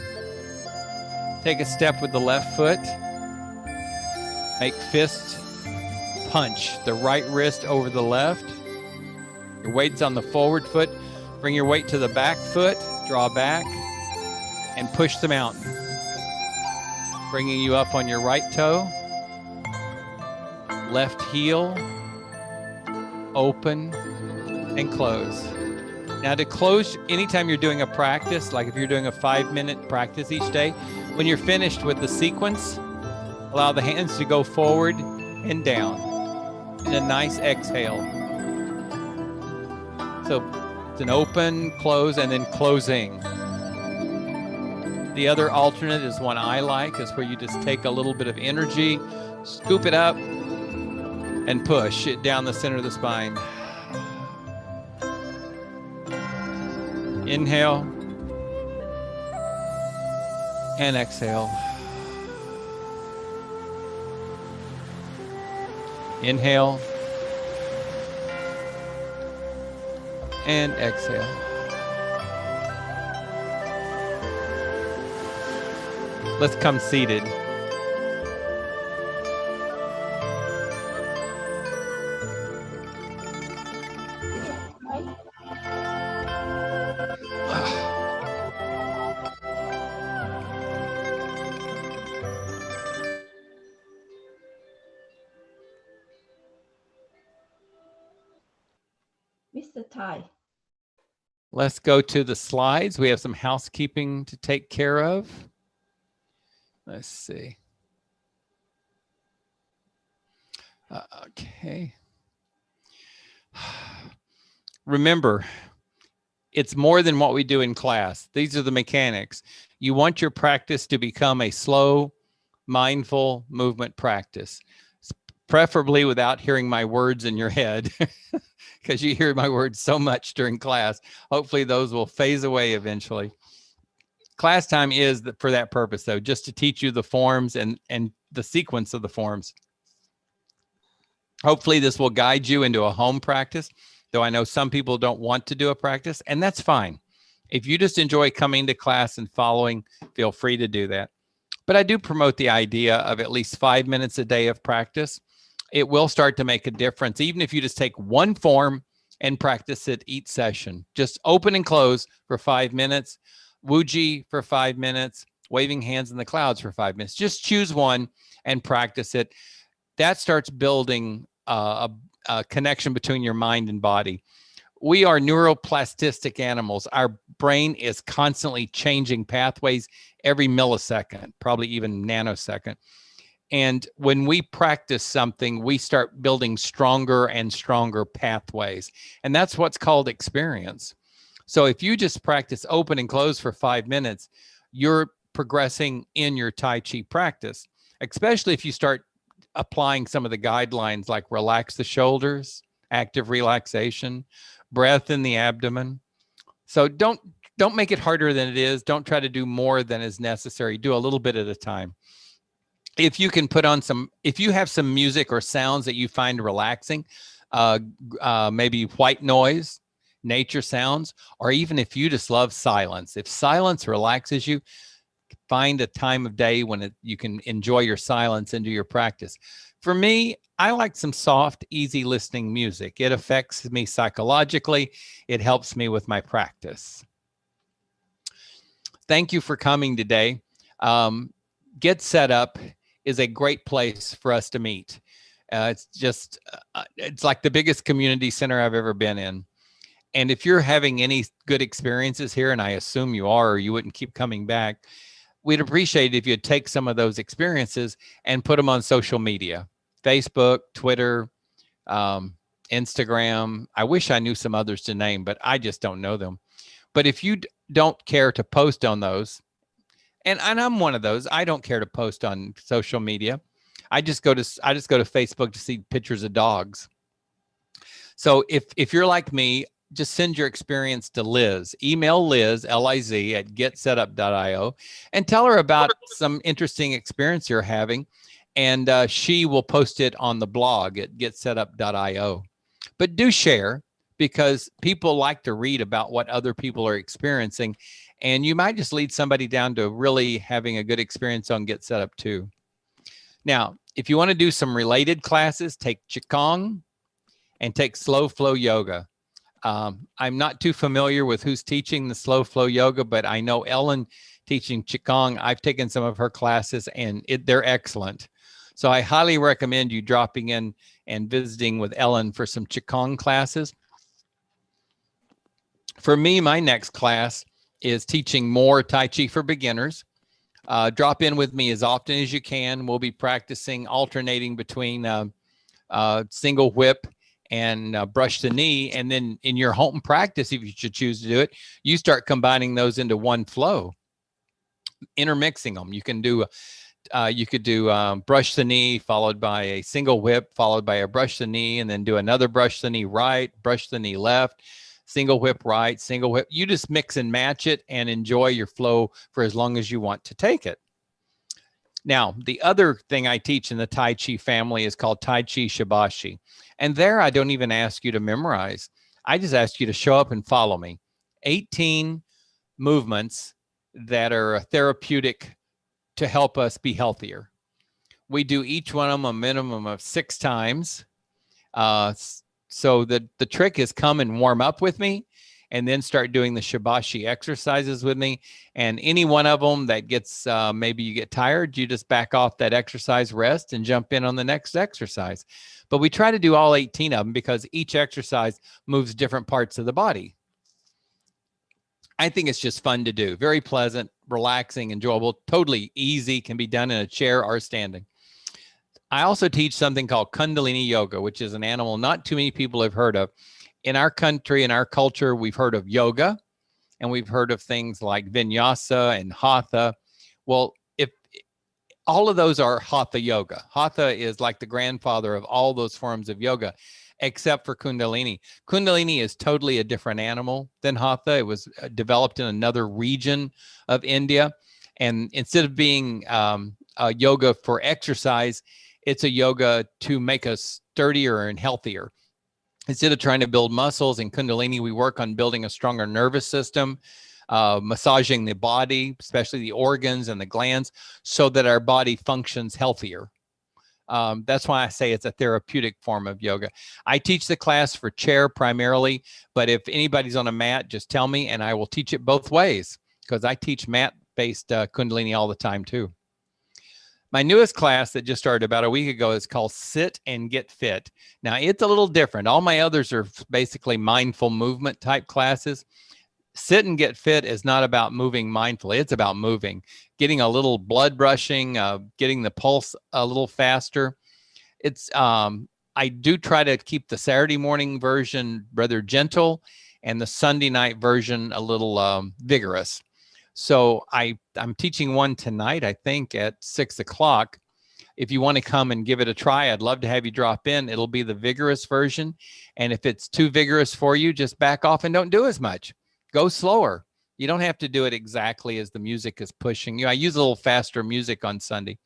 S2: Take a step with the left foot, make fist punch, the right wrist over the left. Your weight's on the forward foot. Bring your weight to the back foot, draw back, and push the mountain. Bringing you up on your right toe, left heel, open, and close. Now to close, anytime you're doing a practice, like if you're doing a 5-minute practice each day, when you're finished with the sequence, allow the hands to go forward and down in a nice exhale. So it's an open, close, and then closing. The other alternate is one I like, is where you just take a little bit of energy, scoop it up, and push it down the center of the spine. Inhale and exhale. Inhale and exhale. Let's come seated.
S3: Mr. Tai.
S2: Let's go to the slides. We have some housekeeping to take care of. Let's see. Okay. Remember, it's more than what we do in class. These are the mechanics. You want your practice to become a slow, mindful movement practice, preferably without hearing my words in your head, because you hear my words so much during class. Hopefully those will phase away eventually. Class time is for that purpose, though, just to teach you the forms and the sequence of the forms. Hopefully this will guide you into a home practice, though I know some people don't want to do a practice, and that's fine. If you just enjoy coming to class and following, feel free to do that. But I do promote the idea of at least 5 minutes a day of practice. It will start to make a difference, even if you just take one form and practice it each session. Just open and close for 5 minutes. Wuji for 5 minutes, waving hands in the clouds for 5 minutes. Just choose one and practice it. That starts building a connection between your mind and body. We are neuroplastic animals. Our brain is constantly changing pathways every millisecond, probably even nanosecond. And when we practice something, we start building stronger and stronger pathways. And that's what's called experience. So if you just practice open and close for 5 minutes, you're progressing in your Tai Chi practice, especially if you start applying some of the guidelines like relax the shoulders, active relaxation, breath in the abdomen. So don't make it harder than it is. Don't try to do more than is necessary. Do a little bit at a time. If you can put on if you have some music or sounds that you find relaxing, maybe white noise, nature sounds, or even if you just love silence. If silence relaxes you, find a time of day when you can enjoy your silence and do your practice. For me, I like some soft, easy listening music. It affects me psychologically. It helps me with my practice. Thank you for coming today. Get Set Up is a great place for us to meet. It's like the biggest community center I've ever been in. And if you're having any good experiences here, and I assume you are, or you wouldn't keep coming back, we'd appreciate it if you'd take some of those experiences and put them on social media, Facebook, Twitter, Instagram. I wish I knew some others to name, but I just don't know them. But if you don't care to post on those, and I'm one of those, I don't care to post on social media. I just go to Facebook to see pictures of dogs. So if you're like me, just send your experience to Liz. Email Liz, L-I-Z, at getsetup.io, and tell her about some interesting experience you're having. And she will post it on the blog at getsetup.io. But do share, because people like to read about what other people are experiencing. And you might just lead somebody down to really having a good experience on Get Set Up too. Now, if you want to do some related classes, take Qigong and take slow flow yoga. I'm not too familiar with who's teaching the slow flow yoga, but I know Ellen teaching Qigong. I've taken some of her classes and they're excellent. So I highly recommend you dropping in and visiting with Ellen for some Qigong classes. For me, my next class is teaching more Tai Chi for beginners. Drop in with me as often as you can. We'll be practicing alternating between single whip and brush the knee. And then in your home practice, if you should choose to do it, you start combining those into one flow, intermixing them. You can do you could do brush the knee followed by a single whip followed by a brush the knee, and then do another brush the knee right, brush the knee left, single whip right, single whip. You just mix and match it and enjoy your flow for as long as you want to take it. Now, the other thing I teach in the Tai Chi family is called Tai Chi Shibashi. And there I don't even ask you to memorize. I just ask you to show up and follow me. 18 movements that are therapeutic to help us be healthier. We do each one of them a minimum of 6 times. So the trick is come and warm up with me and then start doing the Shibashi exercises with me. And any one of them that gets, maybe you get tired, you just back off that exercise, rest, and jump in on the next exercise. But we try to do all 18 of them because each exercise moves different parts of the body. I think it's just fun to do. Very pleasant, relaxing, enjoyable, totally easy, can be done in a chair or standing. I also teach something called Kundalini Yoga, which is an animal not too many people have heard of. In our country, in our culture, we've heard of yoga, and we've heard of things like vinyasa and hatha. Well, if all of those are hatha yoga. Hatha is like the grandfather of all those forms of yoga, except for Kundalini. Kundalini is totally a different animal than hatha. It was developed in another region of India. And instead of being a yoga for exercise, it's a yoga to make us sturdier and healthier. Instead of trying to build muscles in Kundalini, we work on building a stronger nervous system, massaging the body, especially the organs and the glands, so that our body functions healthier. That's why I say it's a therapeutic form of yoga. I teach the class for chair primarily, but if anybody's on a mat, just tell me and I will teach it both ways, because I teach mat-based Kundalini all the time too. My newest class that just started about a week ago is called Sit and Get Fit. Now, it's a little different. All my others are basically mindful movement type classes. Sit and Get Fit is not about moving mindfully. It's about moving, getting a little blood rushing, getting the pulse a little faster. It's I do try to keep the Saturday morning version rather gentle and the Sunday night version a little vigorous. So I'm teaching one tonight, I think, at 6 o'clock. If you want to come and give it a try, I'd love to have you drop in. It'll be the vigorous version. And if it's too vigorous for you, just back off and don't do as much. Go slower. You don't have to do it exactly as the music is pushing you. I use a little faster music on Sunday.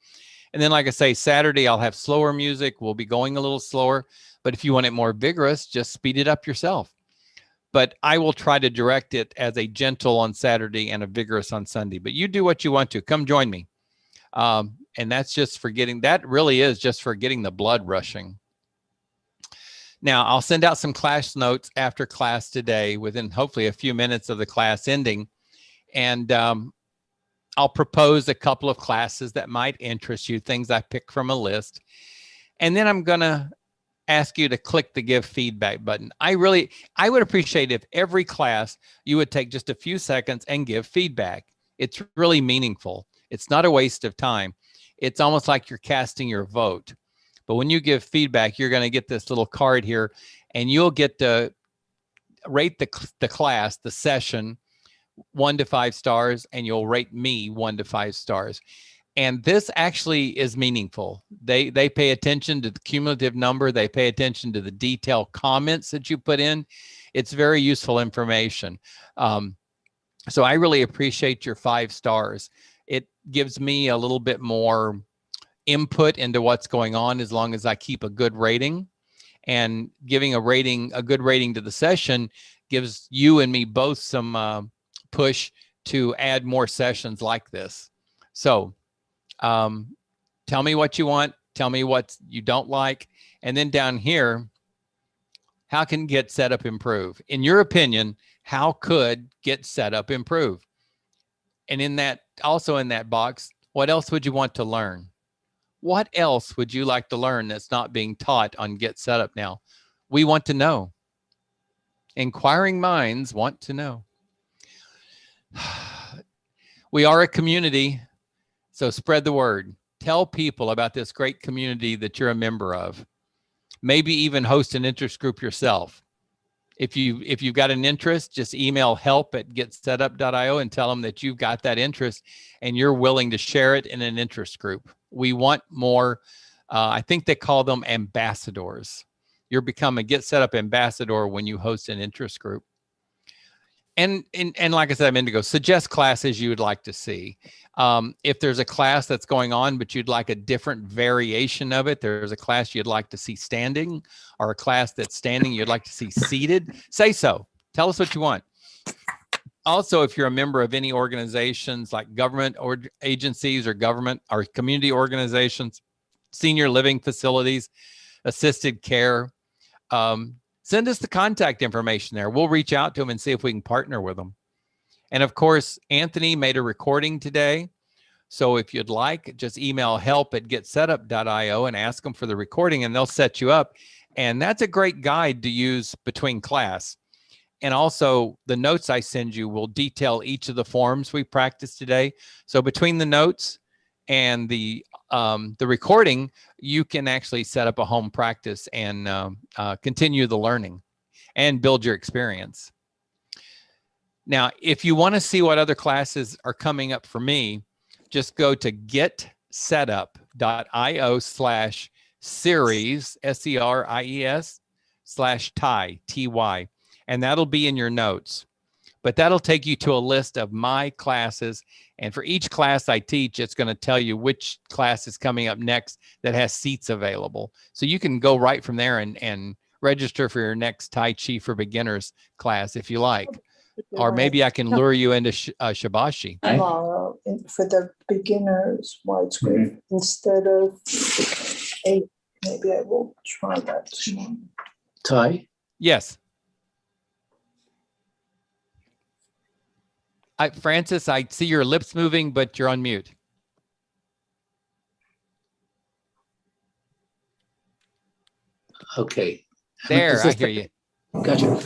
S2: And then, like I say, Saturday, I'll have slower music. We'll be going a little slower. But if you want it more vigorous, just speed it up yourself. But I will try to direct it as a gentle on Saturday and a vigorous on Sunday. But you do what you want to. Come join me. And that's just for getting, that really is just for getting the blood rushing. Now, I'll send out some class notes after class today within hopefully a few minutes of the class ending. And I'll propose a couple of classes that might interest you, things I pick from a list. And then I'm going to ask you to click the give feedback button. I would appreciate if every class you would take just a few seconds and give feedback. It's really meaningful. It's not a waste of time. It's almost like you're casting your vote. But when you give feedback, you're going to get this little card here, and you'll get to rate the class, the session, 1 to 5 stars, and you'll rate me 1 to 5 stars. And this actually is meaningful. They pay attention to the cumulative number. They pay attention to the detailed comments that you put in. It's very useful information. So I really appreciate your 5 stars. It gives me a little bit more input into what's going on as long as I keep a good rating. And giving a good rating to the session gives you and me both some push to add more sessions like this. So tell me what you want, tell me what you don't like, and then down here, how can Get Set Up improve? In your opinion, how could Get Set Up improve? And in that, also in that box, what else would you want to learn? What else would you like to learn that's not being taught on Get Set Up now? We want to know. Inquiring minds want to know. We are a community, so spread the word. Tell people about this great community that you're a member of. Maybe even host an interest group yourself. If you've got an interest, just email help@getsetup.io and tell them that you've got that interest and you're willing to share it in an interest group. We want more. I think they call them ambassadors. You're become a Get Set Up ambassador when you host an interest group. And like I said a minute ago, suggest classes you would like to see. If there's a class that's going on, but you'd like a different variation of it, there's a class you'd like to see standing, or a class that's standing you'd like to see seated, say so. Tell us what you want. Also, if you're a member of any organizations like government or agencies or government or community organizations, senior living facilities, assisted care, send us the contact information there. We'll reach out to them and see if we can partner with them. And of course, Anthony made a recording today. So if you'd like, just email help@getsetup.io and ask them for the recording and they'll set you up. And that's a great guide to use between class. And also the notes I send you will detail each of the forms we practiced today. So between the notes and the recording, you can actually set up a home practice and continue the learning and build your experience. Now, if you want to see what other classes are coming up for me, just go to getsetup.io/series, SERIES/TY, TY, and that'll be in your notes. But that'll take you to a list of my classes. And for each class I teach, it's going to tell you which class is coming up next that has seats available. So you can go right from there and register for your next Tai Chi for Beginners class if you like. Or maybe I can lure you into Shibashi.
S3: Tomorrow for the beginners widescreen instead of 8. Maybe I will try that tomorrow.
S4: Ty?
S2: Yes. Francis, I see your lips moving, but you're on mute.
S4: Okay.
S2: There, I hear you.
S4: Gotcha.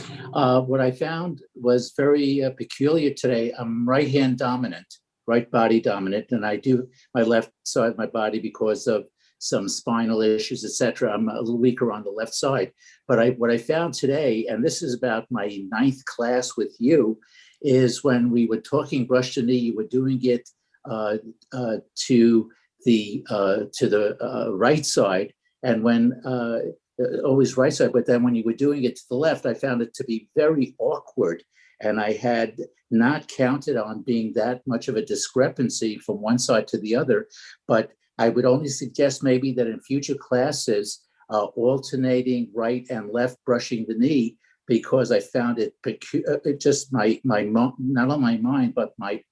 S4: What I found was very peculiar today. I'm right-hand dominant, right body dominant, and I do my left side of my body because of some spinal issues, etc. I'm a little weaker on the left side. But what I found today, and this is about my 9th class with you, is when we were talking brush to knee, you were doing it to the right side, and when always right side, but then when you were doing it to the left, I found it to be very awkward, and I had not counted on being that much of a discrepancy from one side to the other. But I would only suggest maybe that in future classes, alternating right and left brushing the knee, because I found it just my not on my mind, but my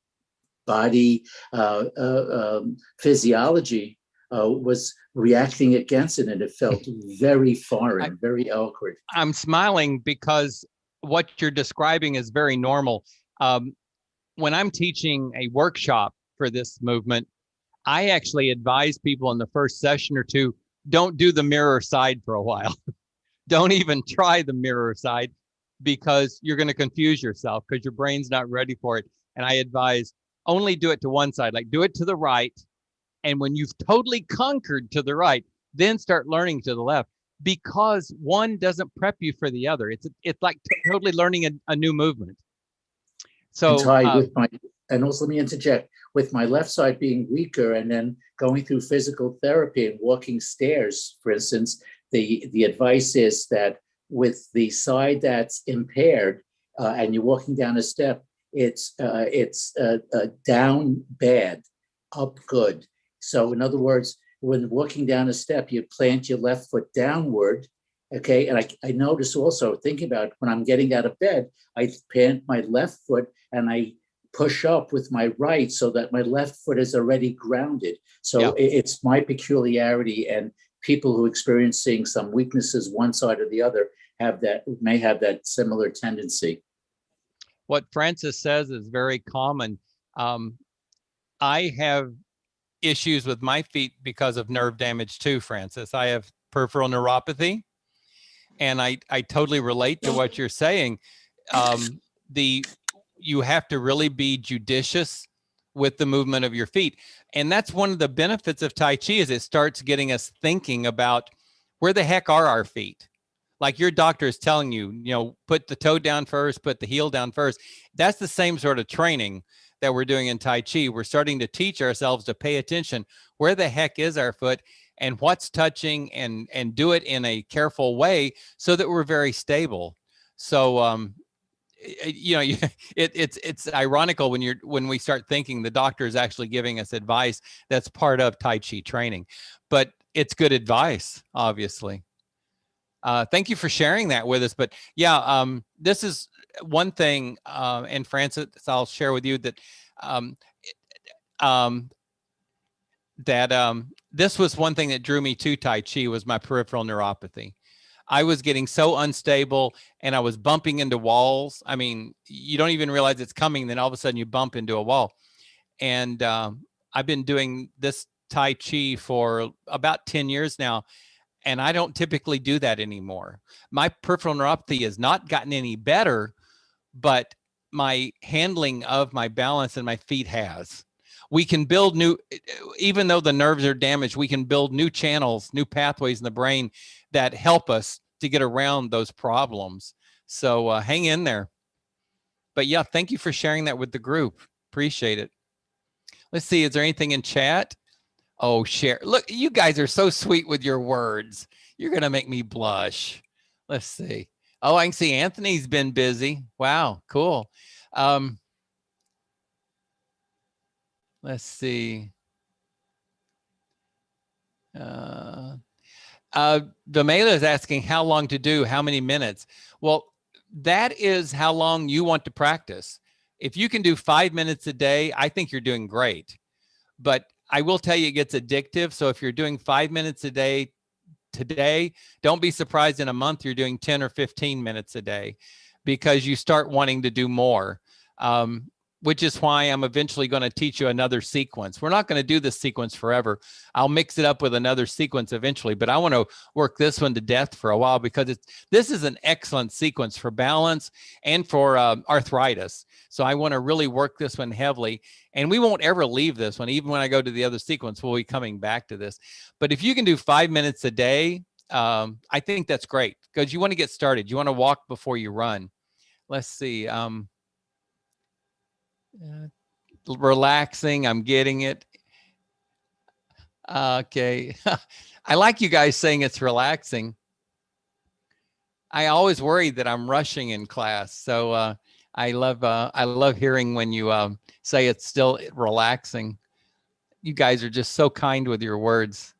S4: body physiology was reacting against it, and it felt very foreign, very awkward.
S2: I'm smiling because what you're describing is very normal. When I'm teaching a workshop for this movement, I actually advise people in the first session or two, don't do the mirror side for a while. don't even try the mirror side because you're going to confuse yourself because your brain's not ready for it. And I advise only do it to one side, like do it to the right. And when you've totally conquered to the right, then start learning to the left, because one doesn't prep you for the other. It's like totally learning a new movement. So
S4: And Ty, and also let me interject, with my left side being weaker and then going through physical therapy and walking stairs, for instance, the advice is that with the side that's impaired and you're walking down a step, it's down bad, up good. So in other words, when walking down a step, you plant your left foot downward. Okay. And I notice also, thinking about when I'm getting out of bed, I plant my left foot and I push up with my right so that my left foot is already grounded. So it's my peculiarity, and people who are experiencing some weaknesses one side or the other may have that similar tendency.
S2: What Francis says is very common. I have issues with my feet because of nerve damage too, Francis. I have peripheral neuropathy, and I totally relate to what you're saying. You have to really be judicious with the movement of your feet. And that's one of the benefits of Tai Chi, is it starts getting us thinking about where the heck are our feet? Like your doctor is telling you, put the toe down first, put the heel down first. That's the same sort of training that we're doing in Tai Chi. We're starting to teach ourselves to pay attention. Where the heck is our foot and what's touching, and do it in a careful way so that we're very stable. So, it's ironical when we start thinking the doctor is actually giving us advice that's part of Tai Chi training, but it's good advice, obviously. Thank you for sharing that with us. But yeah, this is one thing, and Francis, I'll share with you that this was one thing that drew me to Tai Chi, was my peripheral neuropathy. I was getting so unstable and I was bumping into walls. I mean, you don't even realize it's coming. Then all of a sudden you bump into a wall. And I've been doing this Tai Chi for about 10 years now, and I don't typically do that anymore. My peripheral neuropathy has not gotten any better, but my handling of my balance and my feet has. We can build even though the nerves are damaged, we can build new channels, new pathways in the brain that help us to get around those problems. So hang in there. But yeah, thank you for sharing that with the group. Appreciate it. Let's see, is there anything in chat? Oh, share. Look, you guys are so sweet with your words. You're going to make me blush. Let's see. Oh, I can see Anthony's been busy. Wow, cool. Let's see. Vamela is asking how long to do, how many minutes. Well, that is how long you want to practice. If you can do 5 minutes a day, I think you're doing great. But I will tell you, it gets addictive. So if you're doing 5 minutes a day today, don't be surprised in a month you're doing 10 or 15 minutes a day, because you start wanting to do more. Which is why I'm eventually going to teach you another sequence. We're not going to do this sequence forever. I'll mix it up with another sequence eventually, but I want to work this one to death for a while, because this is an excellent sequence for balance and for arthritis. So I want to really work this one heavily, and we won't ever leave this one. Even when I go to the other sequence, we'll be coming back to this. But if you can do 5 minutes a day, I think that's great, because you want to get started. You want to walk before you run. Let's see. Relaxing, I'm getting it. Okay. I like you guys saying it's relaxing. I always worry that I'm rushing in class, so I love hearing when you say it's still relaxing. You guys are just so kind with your words.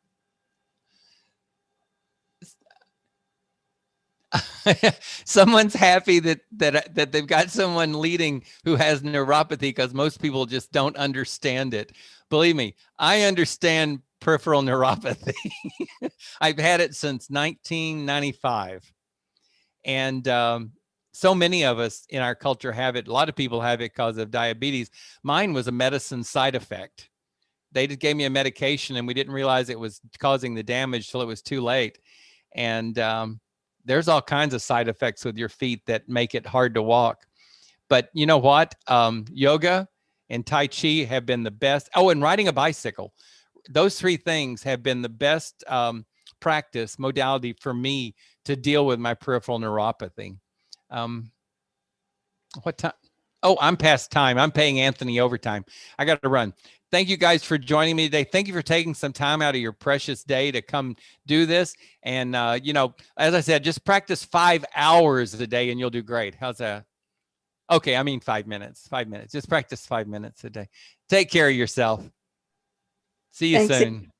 S2: Someone's happy that they've got someone leading who has neuropathy, because most people just don't understand it. Believe me, I understand peripheral neuropathy. I've had it since 1995. And so many of us in our culture have it. A lot of people have it because of diabetes. Mine was a medicine side effect. They just gave me a medication and we didn't realize it was causing the damage till it was too late. And there's all kinds of side effects with your feet that make it hard to walk. But you know what? Yoga and Tai Chi have been the best. Oh, and riding a bicycle. Those three things have been the best practice modality for me to deal with my peripheral neuropathy. What time? Oh, I'm past time. I'm paying Anthony overtime. I got to run. Thank you guys for joining me today. Thank you for taking some time out of your precious day to come do this. And, you know, as I said, just practice 5 hours a day and you'll do great. How's that? Okay, I mean 5 minutes. 5 minutes. Just practice 5 minutes a day. Take care of yourself. See you
S3: Thanks.
S2: soon.